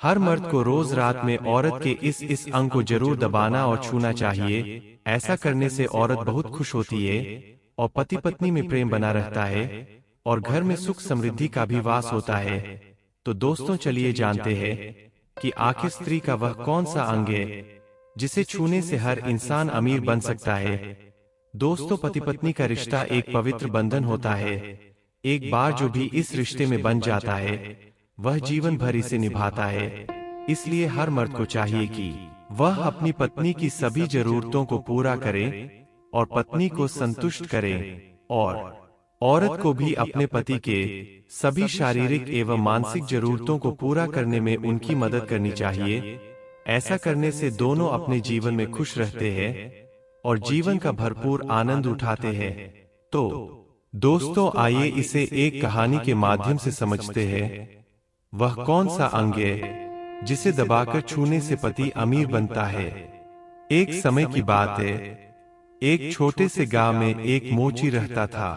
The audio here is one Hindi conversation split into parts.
हर मर्द को रोज रात में औरत के इस अंग को जरूर दबाना और छूना चाहिए। ऐसा करने से औरत बहुत खुश होती है और पति पत्नी में प्रेम बना रहता है और घर में सुख समृद्धि का भी वास होता है। तो दोस्तों चलिए जानते हैं कि आखिर स्त्री का वह कौन सा अंग है जिसे छूने से हर इंसान अमीर बन सकता है। दोस्तों, पति पत्नी का रिश्ता एक पवित्र बंधन होता है। एक बार जो भी इस रिश्ते में बन जाता है वह जीवन भर इसे निभाता है। इसलिए हर मर्द को चाहिए कि वह अपनी पत्नी की सभी जरूरतों को पूरा करे और पत्नी को संतुष्ट करे, और औरत को भी अपने पति के सभी शारीरिक एवं मानसिक जरूरतों को पूरा करने में उनकी मदद करनी चाहिए। ऐसा करने से दोनों अपने जीवन में खुश रहते हैं और जीवन का भरपूर आनंद उठाते हैं। तो दोस्तों, आइए इसे एक कहानी के माध्यम से समझते हैं। वह कौन सा अंग है जिसे दबाकर छूने से पति अमीर बनता है। एक समय की बात है, एक छोटे से गांव में एक मोची रहता था।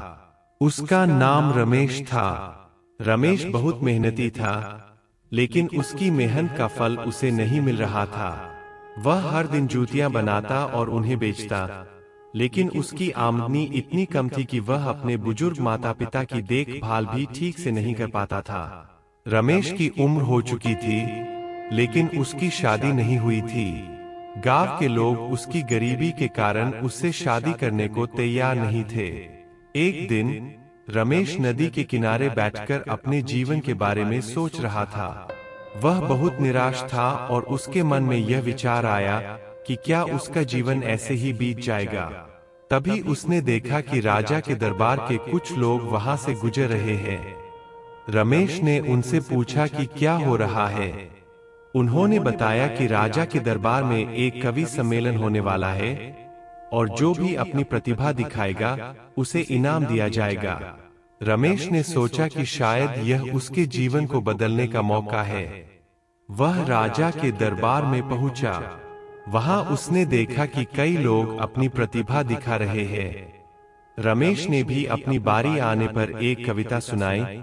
उसका नाम रमेश था। रमेश बहुत मेहनती था, लेकिन उसकी मेहनत का फल उसे नहीं मिल रहा था। वह हर दिन जूतियां बनाता और उन्हें बेचता, लेकिन उसकी आमदनी इतनी कम थी कि वह अपने बुजुर्ग माता पिता की देखभाल भी ठीक से नहीं कर पाता था। रमेश की उम्र हो चुकी थी, लेकिन उसकी शादी नहीं हुई थी। गांव के लोग उसकी गरीबी के कारण उससे शादी करने को तैयार नहीं थे। एक दिन रमेश नदी के किनारे बैठकर अपने जीवन के बारे में सोच रहा था। वह बहुत निराश था और उसके मन में यह विचार आया कि क्या उसका जीवन ऐसे ही बीत जाएगा। तभी उसने देखा कि राजा के दरबार के कुछ लोग वहां से गुजर रहे हैं। रमेश ने उनसे पूछा कि क्या हो रहा है। उन्होंने बताया कि राजा के दरबार में एक कवि सम्मेलन होने वाला है और जो भी अपनी प्रतिभा दिखाएगा उसे इनाम दिया जाएगा। रमेश ने सोचा कि शायद यह उसके जीवन को बदलने का मौका है। वह राजा के दरबार में पहुंचा। वहां उसने देखा कि कई लोग अपनी प्रतिभा दिखा रहे हैं। रमेश ने भी अपनी बारी आने पर एक कविता सुनाई,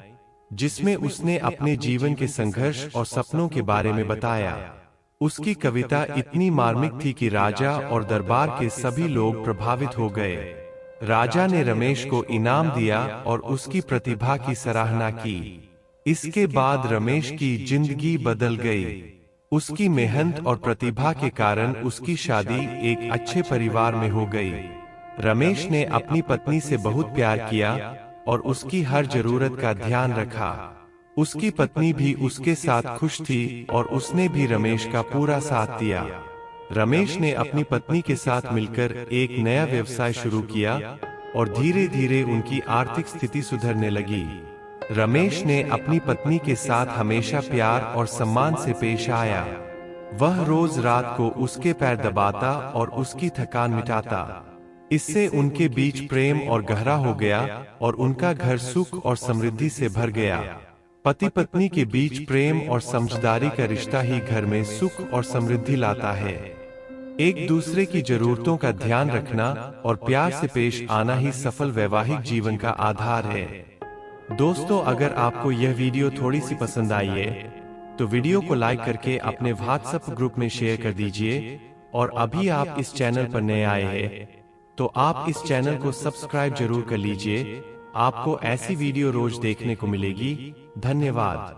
जिसमें उसने अपने जीवन के संघर्ष और सपनों के बारे में बताया। उसकी कविता इतनी मार्मिक थी कि राजा और दरबार के सभी लोग प्रभावित हो गए। राजा ने रमेश को इनाम दिया और उसकी प्रतिभा की सराहना की। इसके बाद रमेश की जिंदगी बदल गई। उसकी मेहनत और प्रतिभा के कारण उसकी शादी एक अच्छे परिवार में हो गई। रमेश ने अपनी पत्नी से बहुत प्यार किया और उसकी हर जरूरत का ध्यान रखा। उसकी पत्नी भी उसके साथ खुश थी और उसने भी रमेश का पूरा साथ दिया। रमेश ने अपनी पत्नी के साथ मिलकर एक नया व्यवसाय शुरू किया और धीरे धीरे उनकी आर्थिक स्थिति सुधरने लगी। रमेश ने अपनी पत्नी के साथ हमेशा प्यार और सम्मान से पेश आया। वह रोज रात को उसके पैर दबाता और उसकी थकान मिटाता। इससे उनके बीच प्रेम और गहरा हो गया और उनका घर सुख और समृद्धि से भर गया। पति पत्नी के बीच प्रेम और समझदारी का रिश्ता ही घर में सुख और समृद्धि लाता है। एक दूसरे की जरूरतों का ध्यान रखना और प्यार से पेश आना ही सफल वैवाहिक जीवन का आधार है। दोस्तों, अगर आपको यह वीडियो थोड़ी सी पसंद आई है तो वीडियो को लाइक करके अपने व्हाट्सएप ग्रुप में शेयर कर दीजिए। और अभी आप इस चैनल पर नए आए हैं तो आप इस चैनल को सब्सक्राइब जरूर कर लीजिए। आपको ऐसी वीडियो रोज देखने को मिलेगी। धन्यवाद।